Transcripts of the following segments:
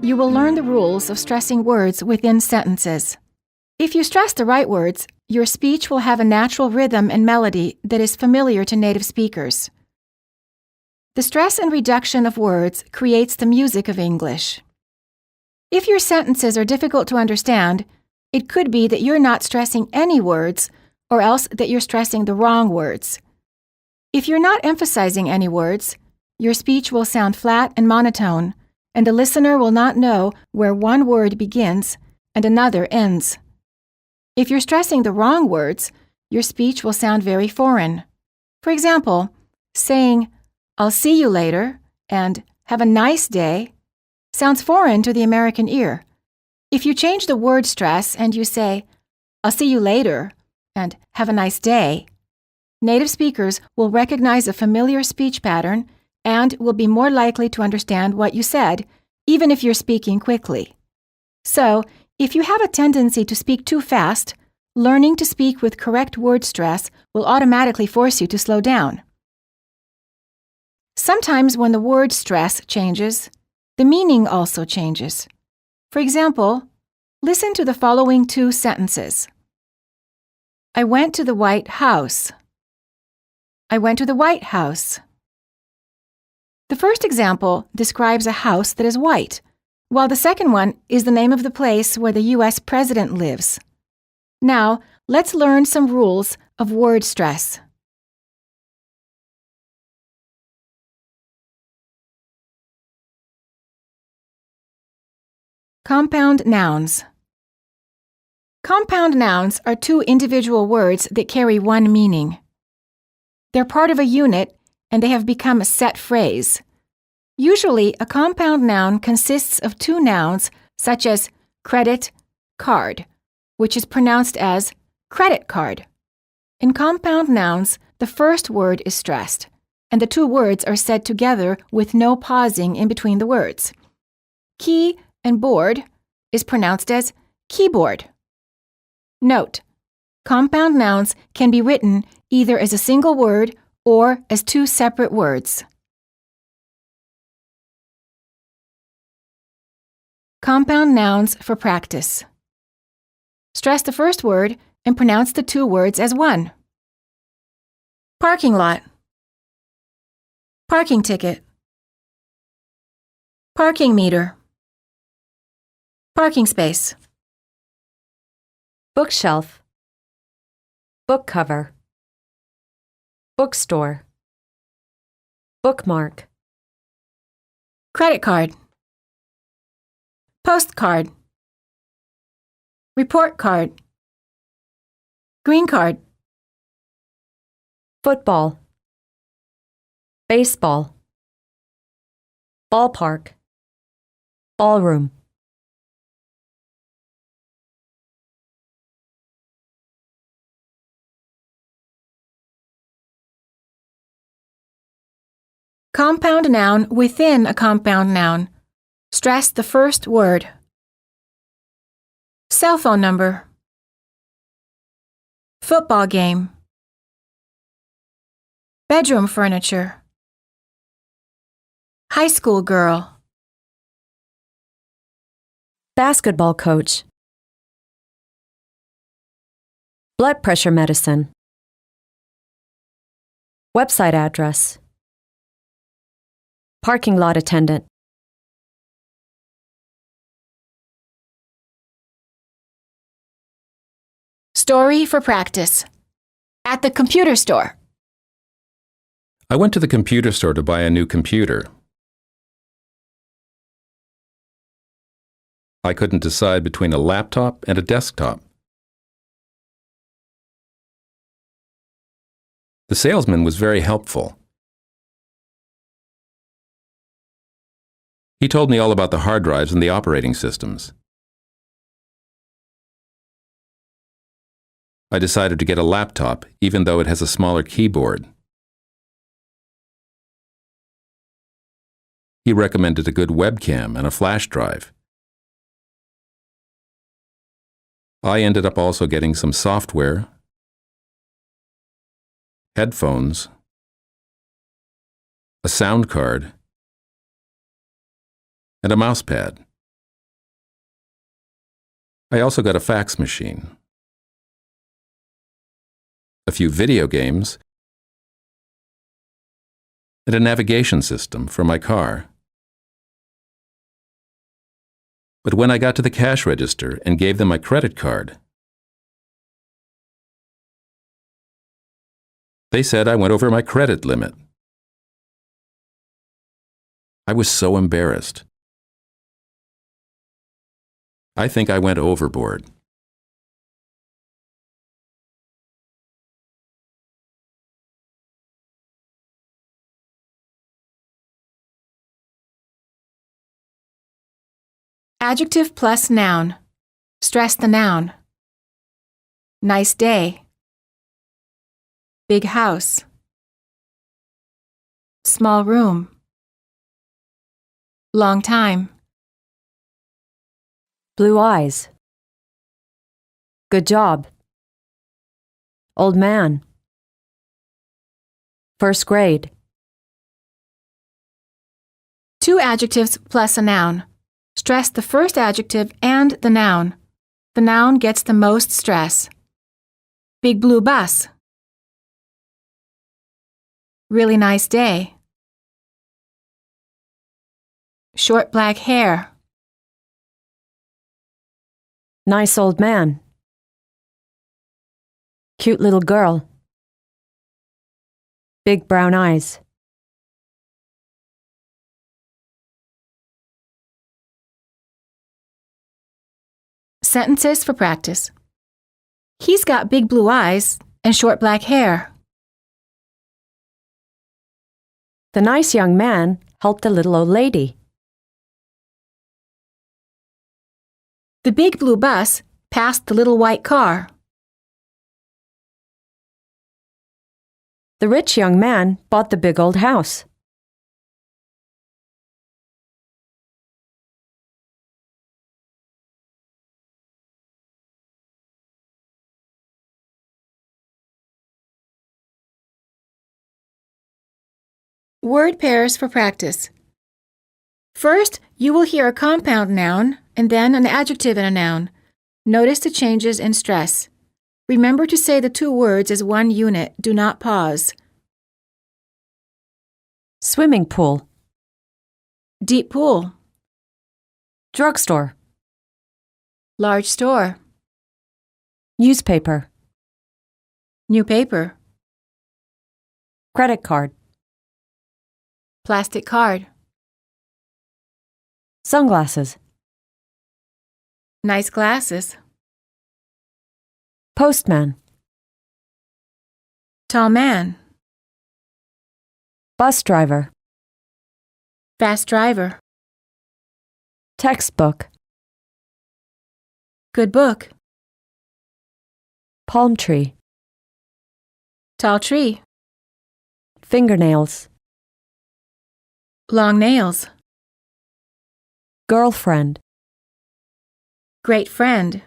you will learn the rules of stressing words within sentences. If you stress the right words, your speech will have a natural rhythm and melody that is familiar to native speakers. The stress and reduction of words creates the music of English. If your sentences are difficult to understand, it could be that you're not stressing any words, or else that you're stressing the wrong words. If you're not emphasizing any words, your speech will sound flat and monotone, and the listener will not know where one word begins and another ends. If you're stressing the wrong words, your speech will sound very foreign. For example, saying, "I'll see you later," and "have a nice day," sounds foreign to the American ear. If you change the word stress and you say, "I'll see you later," and "have a nice day," native speakers will recognize a familiar speech pattern and will be more likely to understand what you said, even if you're speaking quickly. So, if you have a tendency to speak too fast, learning to speak with correct word stress will automatically force you to slow down. Sometimes when the word stress changes, the meaning also changes. For example, listen to the following two sentences. I went to the White House. I went to the White House. The first example describes a house that is white, while the second one is the name of the place where the U.S. president lives. Now, let's learn some rules of word stress. Compound nouns. Compound nouns are two individual words that carry one meaning. They're part of a unit, and they have become a set phrase. Usually, a compound noun consists of two nouns, such as credit, card, which is pronounced as credit card. In compound nouns, the first word is stressed, and the two words are said together with no pausing in between the words. Key and board is pronounced as keyboard. Note: compound nouns can be written either as a single word or as two separate words. Compound nouns for practice. Stress the first word and pronounce the two words as one. Parking lot. Parking ticket. Parking meter. Parking space. Bookshelf. Book cover. Bookstore. Bookmark. Credit card. Postcard. Report card. Green card. Football. Baseball. Ballpark. Ballroom. Compound noun within a compound noun. Stress the first word. Cell phone number. Football game. Bedroom furniture. High school girl. Basketball coach. Blood pressure medicine. Website address. Parking lot attendant. Story for practice. At the computer store. I went to the computer store to buy a new computer. I couldn't decide between a laptop and a desktop. The salesman was very helpful. He told me all about the hard drives and the operating systems. I decided to get a laptop, even though it has a smaller keyboard. He recommended a good webcam and a flash drive. I ended up also getting some software, headphones, a sound card, and a mouse pad. I also got a fax machine, a few video games, and a navigation system for my car. But when I got to the cash register and gave them my credit card, they said I went over my credit limit. I was so embarrassed. I think I went overboard. Adjective plus noun. Stress the noun. Nice day. Big house. Small room. Long time. Blue eyes. Good job. Old man. First grade. Two adjectives plus a noun. Stress the first adjective and the noun. The noun gets the most stress. Big blue bus. Really nice day. Short black hair. Nice old man. Cute little girl. Big brown eyes. Sentences for practice. He's got big blue eyes and short black hair. The nice young man helped the little old lady. The big blue bus passed the little white car. The rich young man bought the big old house. Word pairs for practice. First, you will hear a compound noun and then an adjective and a noun. Notice the changes in stress. Remember to say the two words as one unit. Do not pause. Swimming pool. Deep pool. Drugstore. Large store. Newspaper. New paper. Credit card. Plastic card. Sunglasses. Nice glasses. Postman. Tall man. Bus driver. Fast driver. Textbook. Good book. Palm tree. Tall tree. Fingernails. Long nails. Girlfriend. Great friend.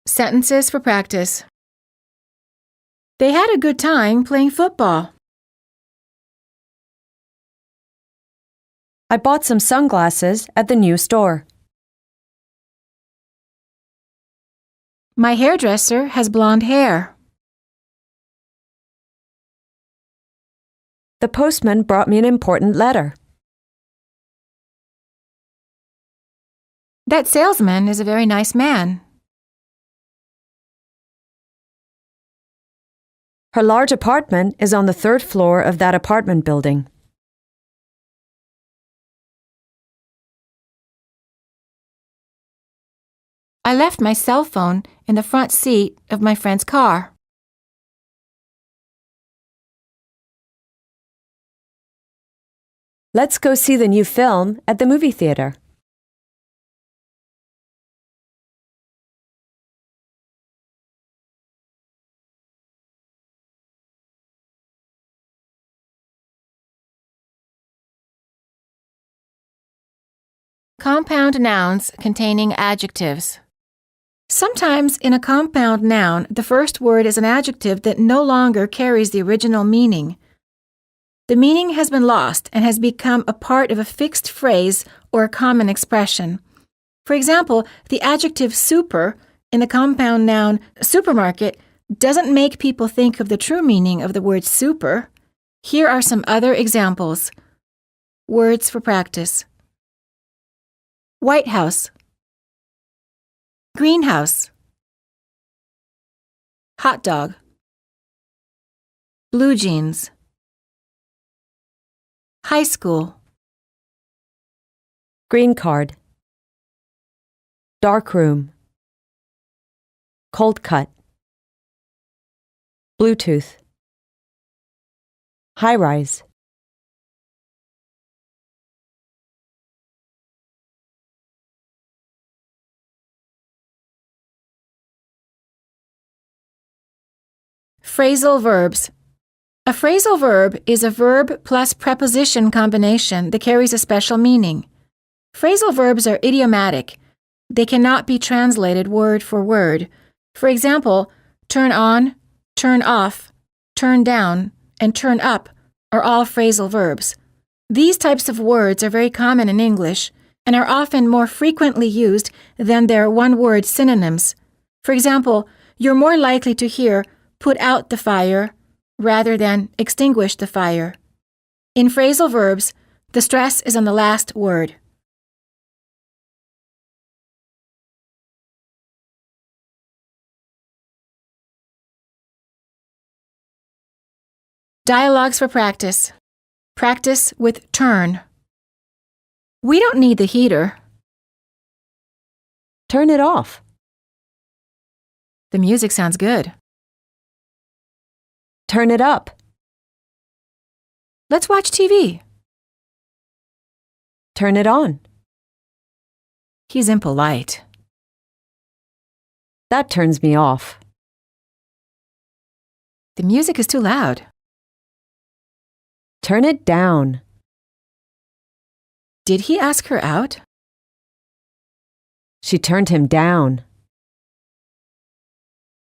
Sentences for practice. They had a good time playing football. I bought some sunglasses at the new store. My hairdresser has blonde hair. The postman brought me an important letter. That salesman is a very nice man. Her large apartment is on the third floor of that apartment building. I left my cell phone in the front seat of my friend's car. Let's go see the new film at the movie theater. Compound nouns containing adjectives. Sometimes in a compound noun, the first word is an adjective that no longer carries the original meaning. The meaning has been lost and has become a part of a fixed phrase or a common expression. For example, the adjective super in the compound noun supermarket doesn't make people think of the true meaning of the word super. Here are some other examples. Words for practice. White House, greenhouse, hot dog, blue jeans, high school, Green card. Dark room. Cold cut. Bluetooth. High rise. Phrasal verbs. A phrasal verb is a verb plus preposition combination that carries a special meaning. Phrasal verbs are idiomatic. They cannot be translated word for word. For example, turn on, turn off, turn down, and turn up are all phrasal verbs. These types of words are very common in English and are often more frequently used than their one-word synonyms. For example, you're more likely to hear put out the fire rather than extinguish the fire. In phrasal verbs, the stress is on the last word. Dialogues for practice. Practice with turn. We don't need the heater. Turn it off. The music sounds good. Turn it up. Let's watch TV. Turn it on. He's impolite. That turns me off. The music is too loud. Turn it down. Did he ask her out? She turned him down.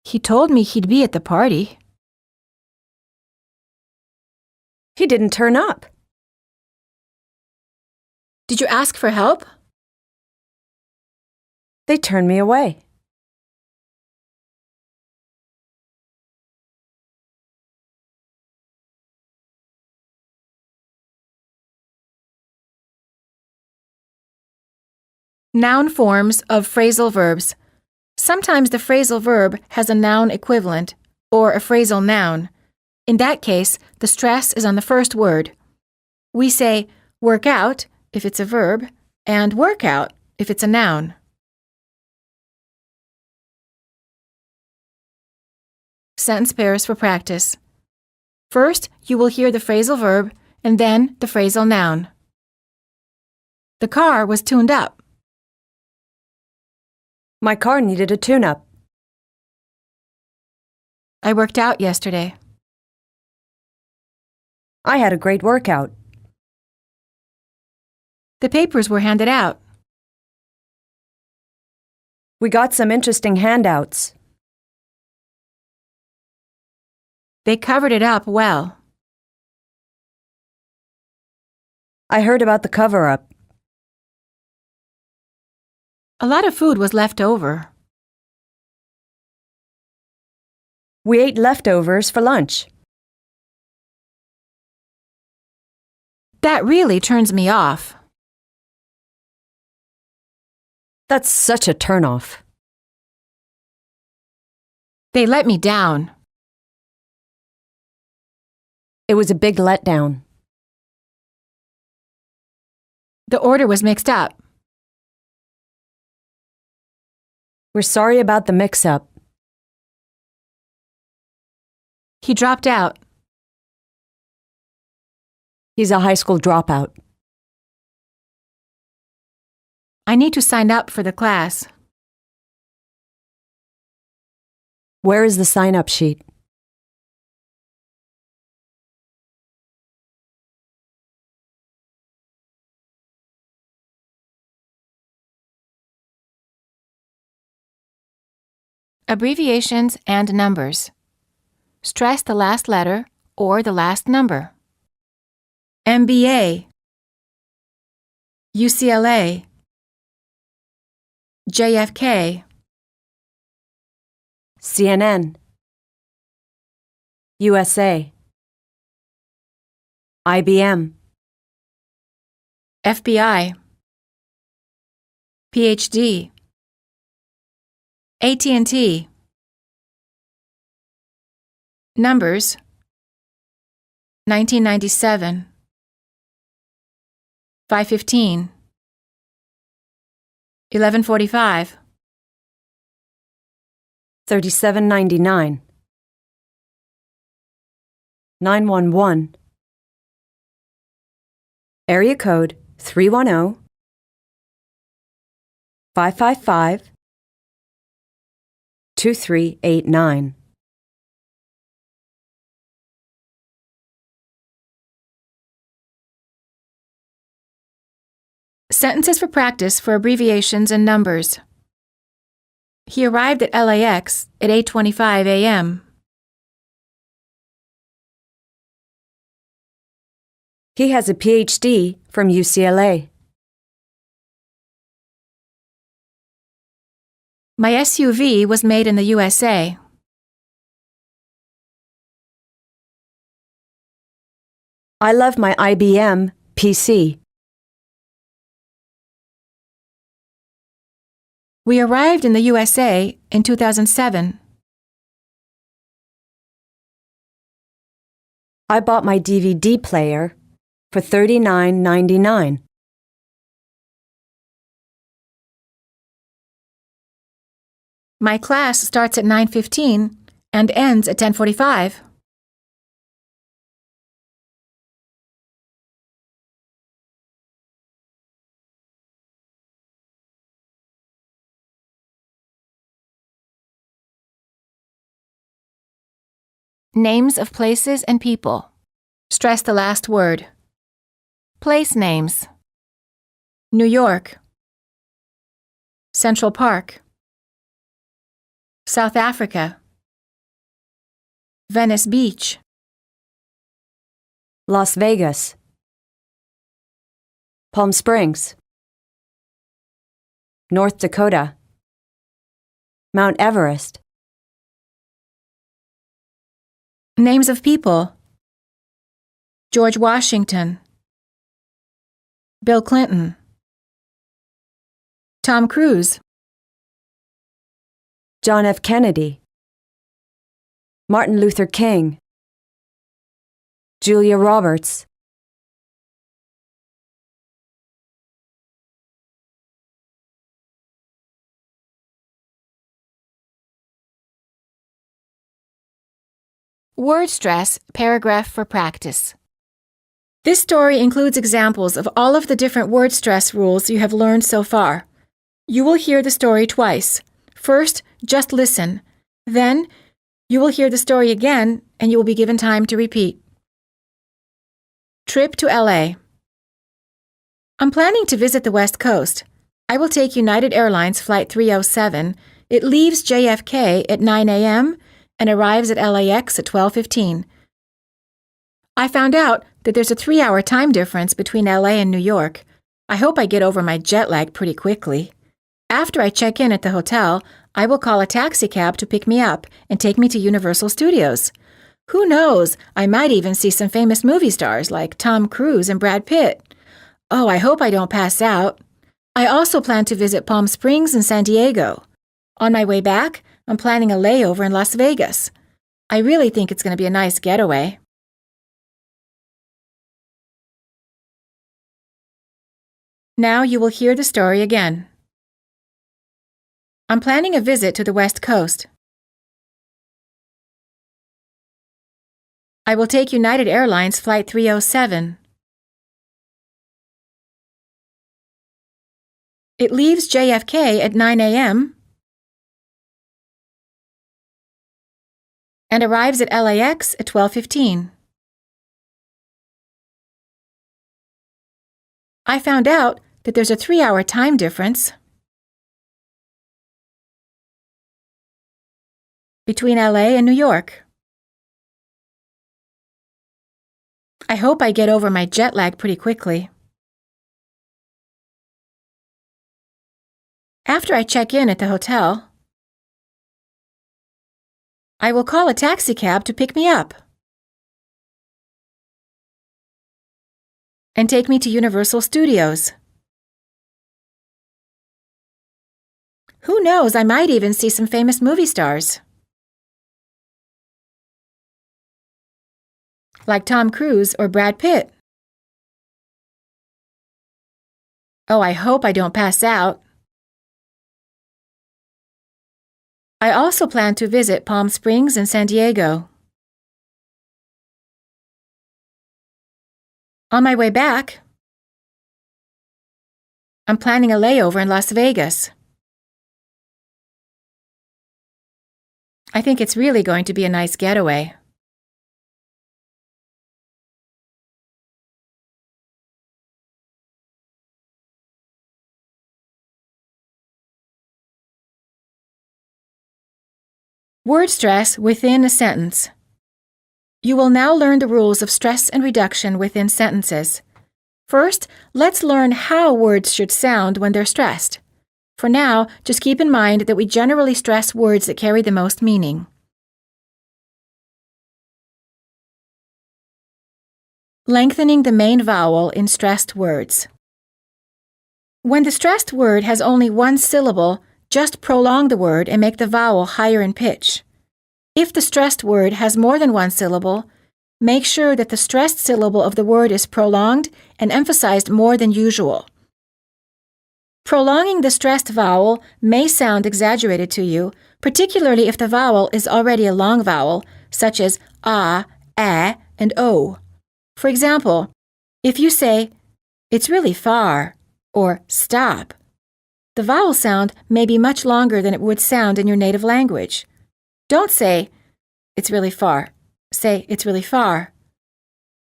He told me he'd be at the party. He didn't turn up. Did you ask for help? They turned me away. Noun forms of phrasal verbs. Sometimes the phrasal verb has a noun equivalent or a phrasal noun. In that case, the stress is on the first word. We say work out if it's a verb and workout if it's a noun. Sentence pairs for practice. First, you will hear the phrasal verb and then the phrasal noun. The car was tuned up. My car needed a tune-up. I worked out yesterday. I had a great workout. The papers were handed out. We got some interesting handouts. They covered it up well. I heard about the cover-up. A lot of food was left over. We ate leftovers for lunch. That really turns me off. That's such a turn-off. They let me down. It was a big letdown. The order was mixed up. We're sorry about the mix-up. He dropped out. He's a high school dropout. I need to sign up for the class. Where is the sign-up sheet? Abbreviations and numbers. Stress the last letter or the last number. MBA, UCLA, JFK, CNN, USA, IBM, FBI, PhD, AT&T. Numbers: 1997, 515, 1145, 3799, 911, area code 310, 555, 2389. Sentences for practice for abbreviations and numbers. He arrived at LAX at 8:25 a.m. He has a PhD from UCLA. My SUV was made in the USA. I love my IBM PC. We arrived in the USA in 2007. I bought my DVD player for $39.99. My class starts at 9:15 and ends at 10:45. Names of places and people. Stress the last word. Place names: New York, Central Park, South Africa, Venice Beach, Las Vegas, Palm Springs, North Dakota, Mount Everest. Names of people: George Washington, Bill Clinton, Tom Cruise, John F. Kennedy, Martin Luther King, Julia Roberts. Word stress paragraph for practice. This story includes examples of all of the different word stress rules you have learned so far. You will hear the story twice. First, just listen. Then, you will hear the story again and you will be given time to repeat. Trip to LA. I'm planning to visit the West Coast. I will take United Airlines Flight 307. It leaves JFK at 9 a.m. and arrives at LAX at 12:15. I found out that there's a 3-hour time difference between LA and New York. I hope I get over my jet lag pretty quickly. After I check in at the hotel, I will call a taxi cab to pick me up and take me to Universal Studios. Who knows, I might even see some famous movie stars like Tom Cruise and Brad Pitt. Oh, I hope I don't pass out. I also plan to visit Palm Springs and San Diego. On my way back, I'm planning a layover in Las Vegas. I really think it's going to be a nice getaway. Now you will hear the story again. I'm planning a visit to the West Coast. I will take United Airlines Flight 307. It leaves JFK at 9 a.m. and arrives at LAX at 12:15. I found out that there's a 3-hour time difference. between LA and New York. I hope I get over my jet lag pretty quickly. After I check in at the hotel, I will call a taxi cab to pick me up and take me to Universal Studios. Who knows, I might even see some famous movie stars. Like Tom Cruise or Brad Pitt. Oh, I hope I don't pass out. I also plan to visit Palm Springs and San Diego. On my way back, I'm planning a layover in Las Vegas. I think it's really going to be a nice getaway. Word stress within a sentence. You will now learn the rules of stress and reduction within sentences. First, let's learn how words should sound when they're stressed. For now, just keep in mind that we generally stress words that carry the most meaning. Lengthening the main vowel in stressed words. When the stressed word has only one syllable, just prolong the word and make the vowel higher in pitch. If the stressed word has more than one syllable, make sure that the stressed syllable of the word is prolonged and emphasized more than usual. Prolonging the stressed vowel may sound exaggerated to you, particularly if the vowel is already a long vowel, such as ah, and o. For example, if you say, "It's really far," or "stop," the vowel sound may be much longer than it would sound in your native language. Don't say, "It's really far." Say, "It's really far."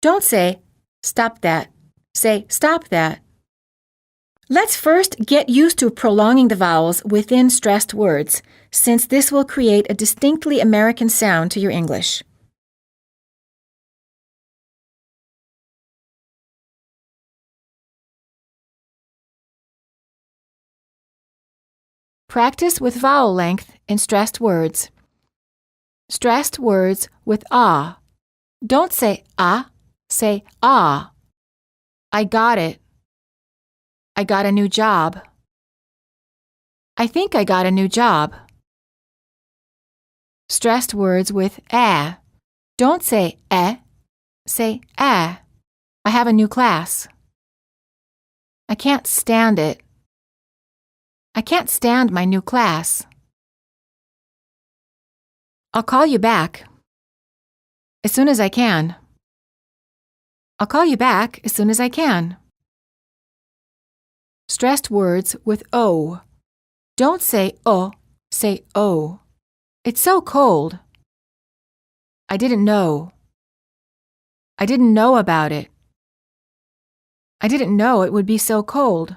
Don't say, "Stop that." Say, "Stop that." Let's first get used to prolonging the vowels within stressed words, since this will create a distinctly American sound to your English. Practice with vowel length in stressed words. Stressed words with ah. Don't say ah, say ah. I got it. I got a new job. I think I got a new job. Stressed words with ah. Don't say say ah. I have a new class. I can't stand it. I can't stand my new class. I'll call you back as soon as I can. I'll call you back as soon as I can. Stressed words with o. Don't say o, say o. It's so cold. I didn't know. I didn't know about it. I didn't know it would be so cold.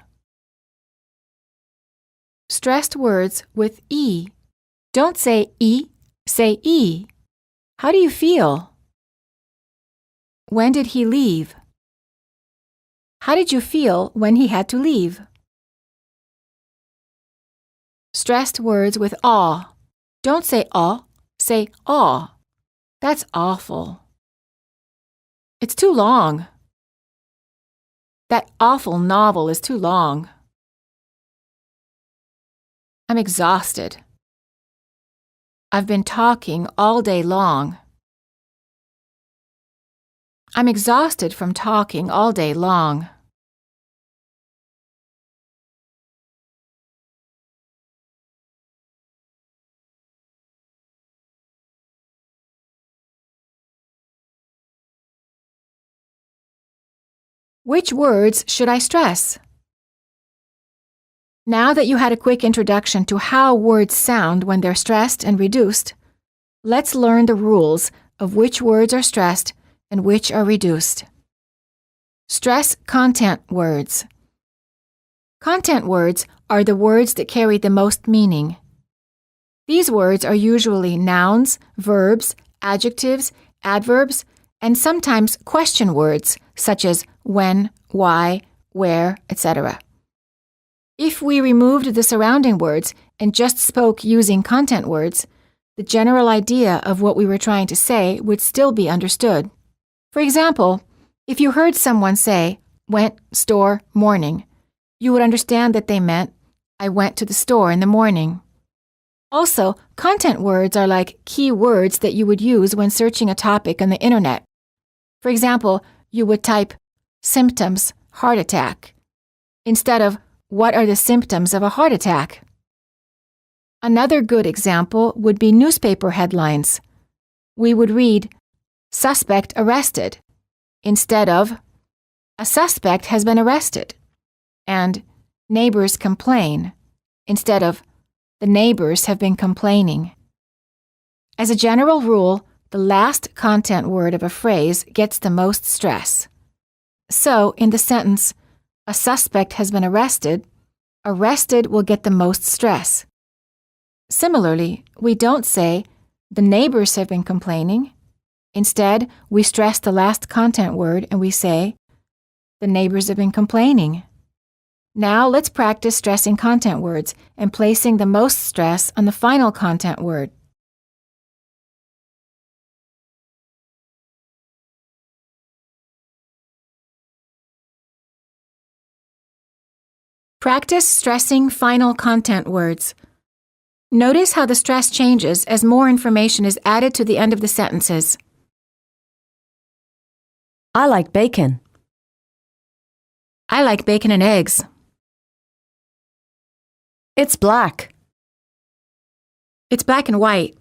Stressed words with e. Don't say e, say e. How do you feel? When did he leave? How did you feel when he had to leave? Stressed words with aw. Don't say aw, say aw. That's awful. It's too long. That awful novel is too long. I'm exhausted. I've been talking all day long. I'm exhausted from talking all day long. Which words should I stress? Now that you had a quick introduction to how words sound when they're stressed and reduced, let's learn the rules of which words are stressed and which are reduced. Stress content words. Content words are the words that carry the most meaning. These words are usually nouns, verbs, adjectives, adverbs, and sometimes question words such as when, why, where, etc. If we removed the surrounding words and just spoke using content words, the general idea of what we were trying to say would still be understood. For example, if you heard someone say, went, store, morning, you would understand that they meant, I went to the store in the morning. Also, content words are like key words that you would use when searching a topic on the internet. For example, you would type, symptoms, heart attack, instead of, what are the symptoms of a heart attack? Another good example would be newspaper headlines. We would read, suspect arrested, instead of, a suspect has been arrested, and neighbors complain, instead of, the neighbors have been complaining. As a general rule, the last content word of a phrase gets the most stress. So, in the sentence, a suspect has been arrested, arrested will get the most stress. Similarly, we don't say, the neighbors have been complaining. Instead, we stress the last content word and we say, the neighbors have been complaining. Now let's practice stressing content words and placing the most stress on the final content word. Practice stressing final content words. Notice how the stress changes as more information is added to the end of the sentences. I like bacon. I like bacon and eggs. It's black. It's black and white.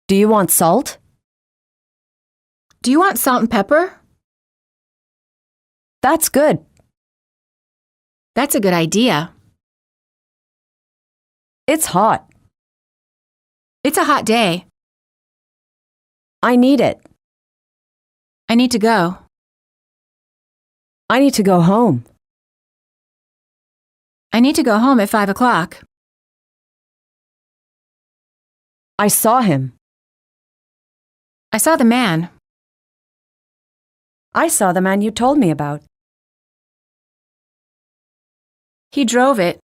Do you want salt? Do you want salt and pepper? That's good. That's a good idea. It's hot. It's a hot day. I need it. I need to go. I need to go home. I need to go home at 5 o'clock. I saw him. I saw the man. I saw the man you told me about. He drove it.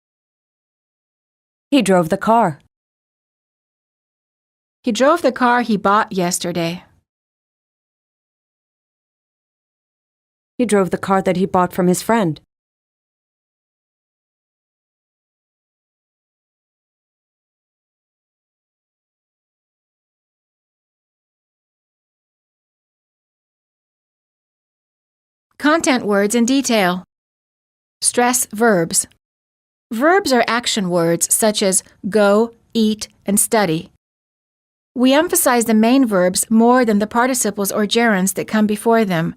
He drove the car. He drove the car he bought yesterday. He drove the car that he bought from his friend. Content words in detail. Stress verbs. Verbs are action words such as go, eat, and study. We emphasize the main verbs more than the participles or gerunds that come before them.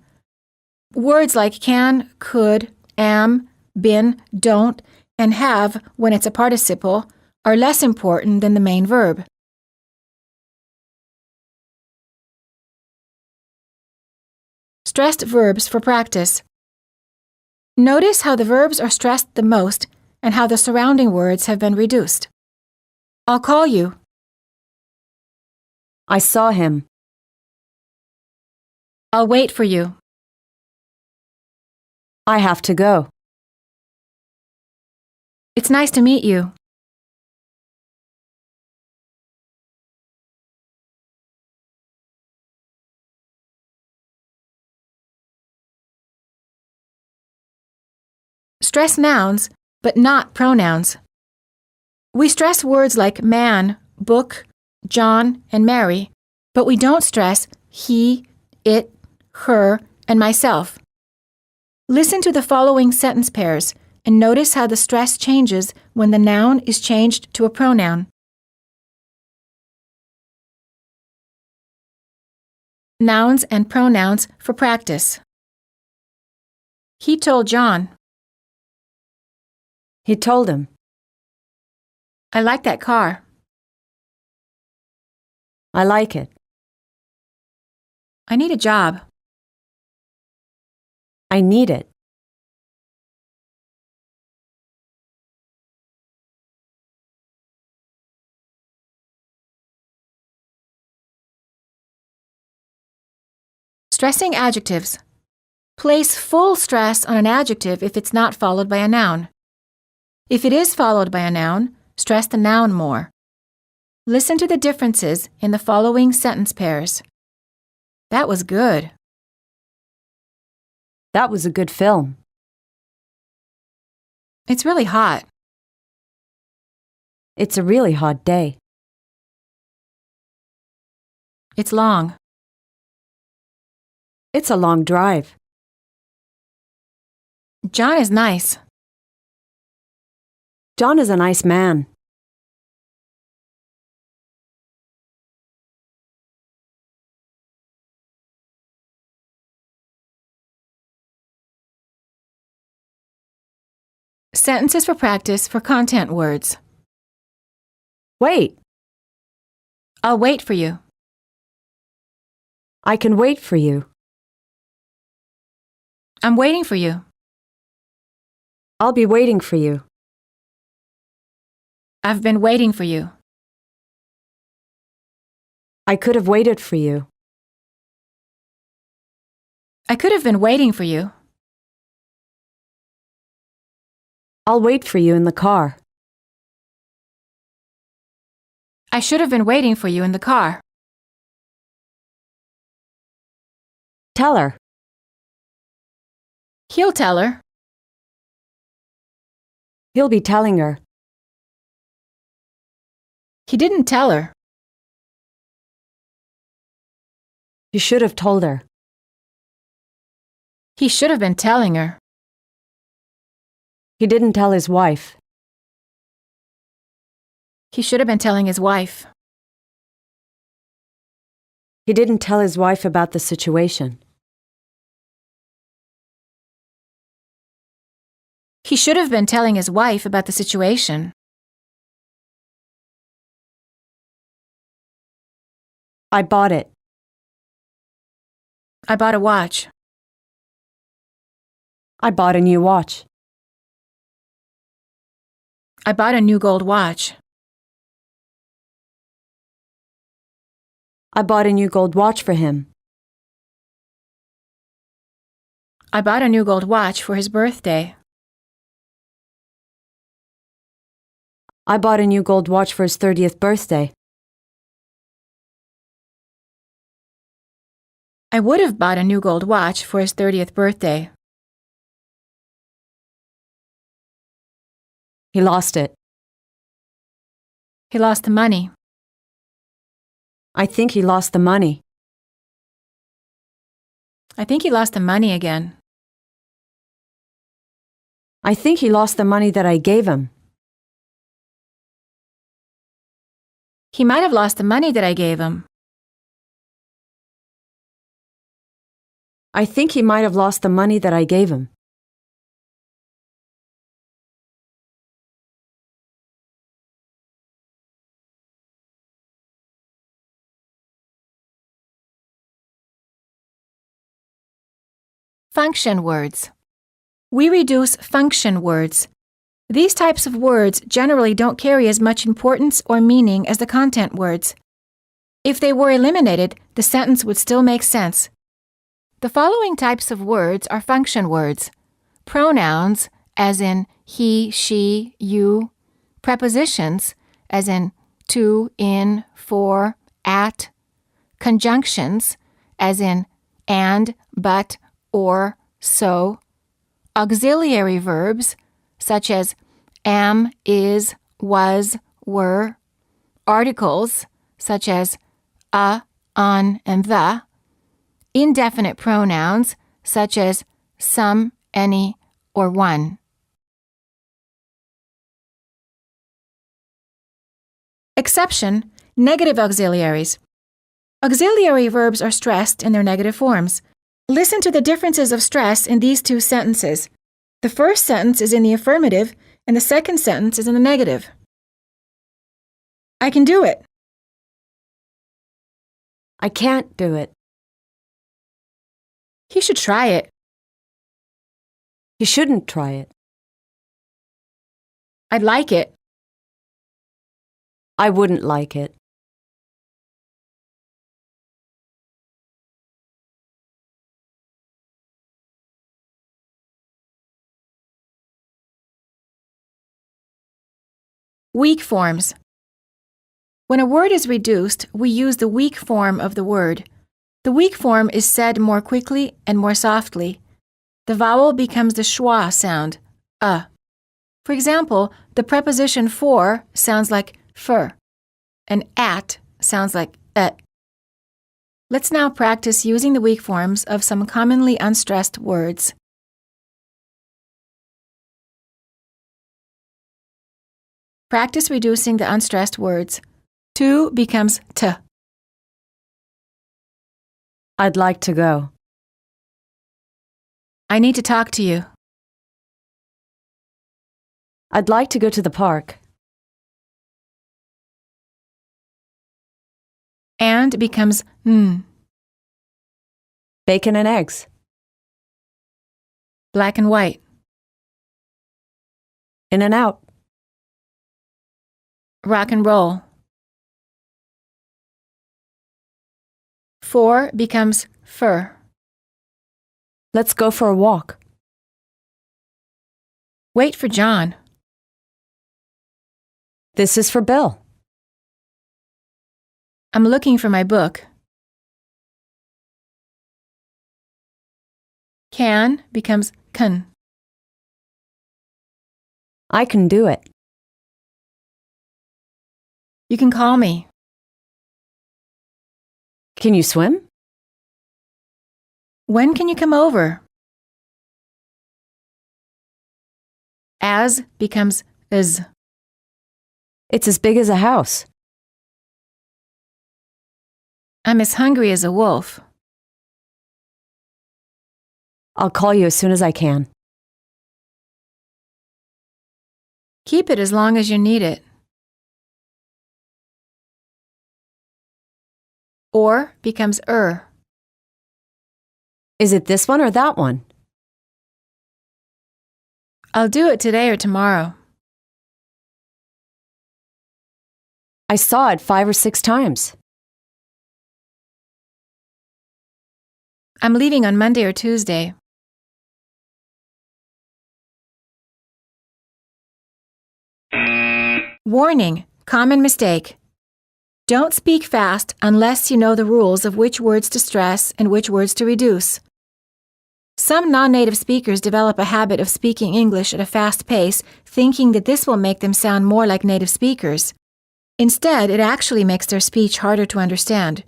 Words like can, could, am, been, don't, and have, when it's a participle, are less important than the main verb. Stressed verbs for practice. Notice how the verbs are stressed the most and how the surrounding words have been reduced. I'll call you. I saw him. I'll wait for you. I have to go. It's nice to meet you. Stress nouns, but not pronouns. We stress words like man, book, John, and Mary, but we don't stress he, it, her, and myself. Listen to the following sentence pairs and notice how the stress changes when the noun is changed to a pronoun. Nouns and pronouns for practice. He told John. He told him. I like that car. I like it. I need a job. I need it. Stressing adjectives. Place full stress on an adjective if it's not followed by a noun. If it is followed by a noun, stress the noun more. Listen to the differences in the following sentence pairs. That was good. That was a good film. It's really hot. It's a really hot day. It's long. It's a long drive. John is nice. John is a nice man. Sentences for practice for content words. Wait, I'll wait for you. I can wait for you. I'm waiting for you. I'll be waiting for you. I've been waiting for you. I could have waited for you. I could have been waiting for you. I'll wait for you in the car. I should have been waiting for you in the car. Tell her. He'll tell her. He'll be telling her. He didn't tell her. You should have told her. He should have been telling her. He didn't tell his wife. He should have been telling his wife. He didn't tell his wife about the situation. He should have been telling his wife about the situation. I bought it. I bought a watch. I bought a new watch. I bought a new gold watch. I bought a new gold watch for him. I bought a new gold watch for his birthday. I bought a new gold watch for his 30th birthday. I would have bought a new gold watch for his 30th birthday. He lost it. He lost the money. I think he lost the money. I think he lost the money again. I think he lost the money that I gave him. He might have lost the money that I gave him. I think he might have lost the money that I gave him. Function words. We reduce function words. These types of words generally don't carry as much importance or meaning as the content words. If they were eliminated, the sentence would still make sense. The following types of words are function words. Pronouns, as in he, she, you. Prepositions, as in to, in, for, at. Conjunctions, as in and, but, or, so. Auxiliary verbs, such as am, is, was, were. Articles, such as a, on, and the. Indefinite pronouns, such as some, any, or one. Exception, negative auxiliaries. Auxiliary verbs are stressed in their negative forms. Listen to the differences of stress in these two sentences. The first sentence is in the affirmative, and the second sentence is in the negative. I can do it. I can't do it. He should try it. He shouldn't try it. I'd like it. I wouldn't like it. Weak forms. When a word is reduced, we use the weak form of the word. The weak form is said more quickly and more softly. The vowel becomes the schwa sound, For example, the preposition for sounds like fur, and at sounds like et. Let's now practice using the weak forms of some commonly unstressed words. Practice reducing the unstressed words. To becomes t. I'd like to go. I need to talk to you. I'd like to go to the park. And becomes n. Bacon and eggs. Black and white. In and out. Rock and roll. For becomes fur. Let's go for a walk. Wait for John. This is for Bill. I'm looking for my book. Can becomes can. I can do it. You can call me. Can you swim? When can you come over? As becomes is. It's as big as a house. I'm as hungry as a wolf. I'll call you as soon as I can. Keep it as long as you need it. Or becomes Is it this one or that one? I'll do it today or tomorrow. I saw it 5 or 6 times. I'm leaving on Monday or Tuesday. Warning: common mistake. Don't speak fast unless you know the rules of which words to stress and which words to reduce. Some non-native speakers develop a habit of speaking English at a fast pace, thinking that this will make them sound more like native speakers. Instead, it actually makes their speech harder to understand.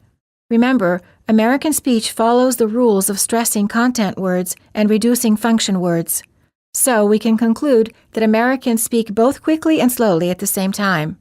Remember, American speech follows the rules of stressing content words and reducing function words. So we can conclude that Americans speak both quickly and slowly at the same time.